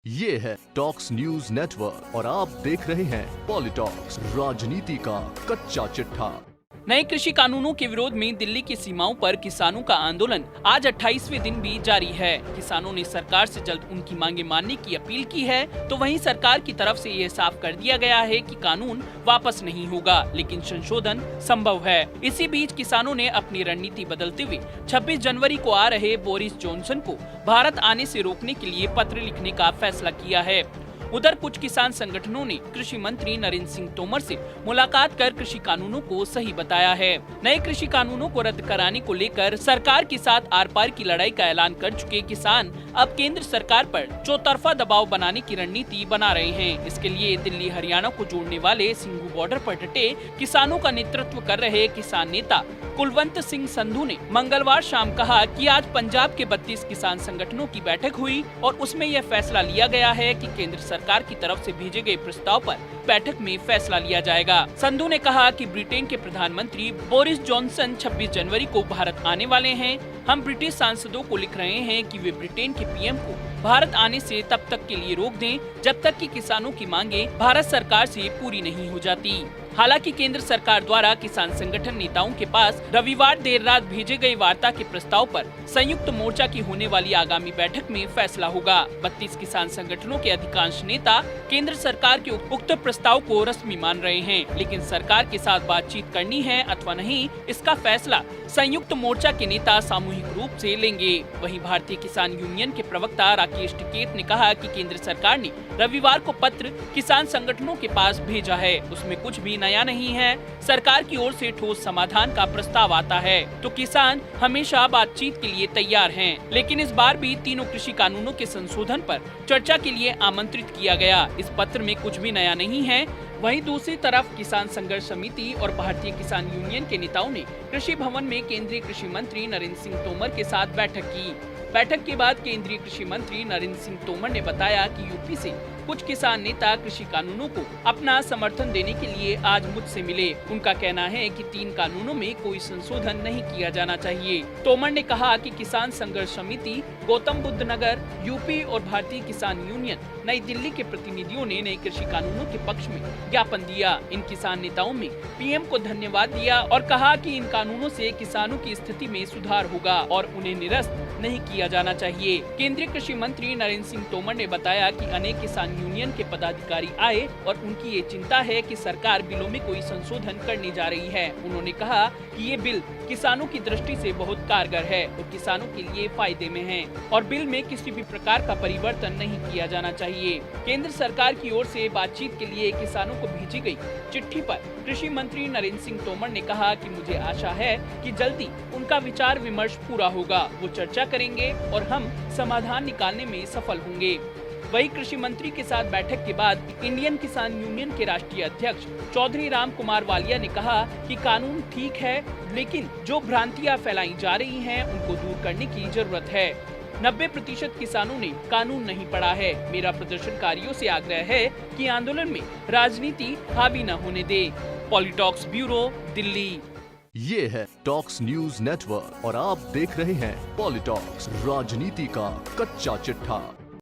ये है talks news network और आप देख रहे हैं पॉलिटॉक्स, राजनीति का कच्चा चिट्ठा। नए कृषि कानूनों के विरोध में दिल्ली की सीमाओं पर किसानों का आंदोलन आज 28वें दिन भी जारी है। किसानों ने सरकार से जल्द उनकी मांगे मानने की अपील की है, तो वहीं सरकार की तरफ से ये साफ कर दिया गया है कि कानून वापस नहीं होगा, लेकिन संशोधन संभव है। इसी बीच किसानों ने अपनी रणनीति बदलते हुए 26 जनवरी को आ रहे बोरिस जॉनसन को भारत आने से रोकने के लिए पत्र लिखने का फैसला किया है। उधर कुछ किसान संगठनों ने कृषि मंत्री नरेंद्र सिंह तोमर से मुलाकात कर कृषि कानूनों को सही बताया है। नए कृषि कानूनों को रद्द कराने को लेकर सरकार के साथ आर पार की लड़ाई का ऐलान कर चुके किसान अब केंद्र सरकार पर चौतरफा दबाव बनाने की रणनीति बना रहे हैं। इसके लिए दिल्ली हरियाणा को जोड़ने वाले सिंघू बॉर्डर पर डटे किसानों का नेतृत्व कर रहे किसान नेता कुलवंत सिंह संधू ने मंगलवार शाम कहा कि आज पंजाब के 32 किसान संगठनों की बैठक हुई और उसमें यह फैसला लिया गया है कि केंद्र सरकार की तरफ से भेजे गए प्रस्ताव पर बैठक में फैसला लिया जाएगा। संधू ने कहा कि ब्रिटेन के प्रधानमंत्री बोरिस जॉनसन 26 जनवरी को भारत आने वाले हैं। हम ब्रिटिश सांसदों को लिख रहे हैं कि वे ब्रिटेन के पीएम को भारत आने से तब तक के लिए रोक दें जब तक कि किसानों की मांगे भारत सरकार से पूरी नहीं हो जाती। हालांकि केंद्र सरकार द्वारा किसान संगठन नेताओं के पास रविवार देर रात भेजे गए वार्ता के प्रस्ताव पर संयुक्त मोर्चा की होने वाली आगामी बैठक में फैसला होगा। 32 किसान संगठनों के अधिकांश नेता केंद्र सरकार के उक्त प्रस्ताव को रस्मी मान रहे हैं, लेकिन सरकार के साथ बातचीत करनी है अथवा नहीं, इसका फैसला संयुक्त मोर्चा के नेता सामूहिक रूप से लेंगे। वहीं भारतीय किसान यूनियन के प्रवक्ता राकेश टिकैत ने कहा कि केंद्र सरकार ने रविवार को पत्र किसान संगठनों के पास भेजा है, उसमें कुछ भी नया नहीं है। सरकार की ओर से ठोस समाधान का प्रस्ताव आता है तो किसान हमेशा बातचीत के लिए तैयार हैं, लेकिन इस बार भी तीनों कृषि कानूनों के संशोधन पर चर्चा के लिए आमंत्रित किया गया। इस पत्र में कुछ भी नया नहीं है। वहीं दूसरी तरफ किसान संघर्ष समिति और भारतीय किसान यूनियन के नेताओं ने कृषि भवन में केंद्रीय कृषि मंत्री नरेंद्र सिंह तोमर के साथ बैठक की। बैठक के बाद केंद्रीय कृषि मंत्री नरेंद्र सिंह तोमर ने बताया कि यूपी से कुछ किसान नेता कृषि कानूनों को अपना समर्थन देने के लिए आज मुझसे मिले। उनका कहना है कि 3 कानूनों में कोई संशोधन नहीं किया जाना चाहिए। तोमर ने कहा कि किसान संघर्ष समिति, गौतम बुद्ध नगर, यूपी और भारतीय किसान यूनियन नई दिल्ली के प्रतिनिधियों ने नए कृषि कानूनों के पक्ष में ज्ञापन दिया। इन किसान नेताओं में पीएम को धन्यवाद दिया और कहा कि इन कानूनों से किसानों की स्थिति में सुधार होगा और उन्हें निरस्त नहीं किया जाना चाहिए। केंद्रीय कृषि मंत्री नरेंद्र सिंह तोमर ने बताया कि अनेक किसान यूनियन के पदाधिकारी आए और उनकी ये चिंता है कि सरकार बिलों में कोई संशोधन करने जा रही है। उन्होंने कहा कि ये बिल किसानों की दृष्टि से बहुत कारगर है और किसानों के लिए फायदे में है और बिल में किसी भी प्रकार का परिवर्तन नहीं किया जाना चाहिए। केंद्र सरकार की ओर से बातचीत के लिए किसानों को भेजी गई चिट्ठी पर कृषि मंत्री नरेंद्र सिंह तोमर ने कहा कि मुझे आशा है कि जल्दी उनका विचार विमर्श पूरा होगा, वो चर्चा करेंगे और हम समाधान निकालने में सफल होंगे। वही कृषि मंत्री के साथ बैठक के बाद इंडियन किसान यूनियन के राष्ट्रीय अध्यक्ष चौधरी राम कुमार वालिया ने कहा कि कानून ठीक है, लेकिन जो भ्रांतियां फैलाई जा रही हैं उनको दूर करने की जरूरत है। 90% किसानों ने कानून नहीं पढ़ा है। मेरा प्रदर्शनकारियों से आग्रह है कि आंदोलन में राजनीति हावी न होने दे। पॉलिटॉक्स ब्यूरो, दिल्ली। ये है टॉक्स न्यूज नेटवर्क और आप देख रहे हैं पॉलिटॉक्स, राजनीति का कच्चा चिट्ठा।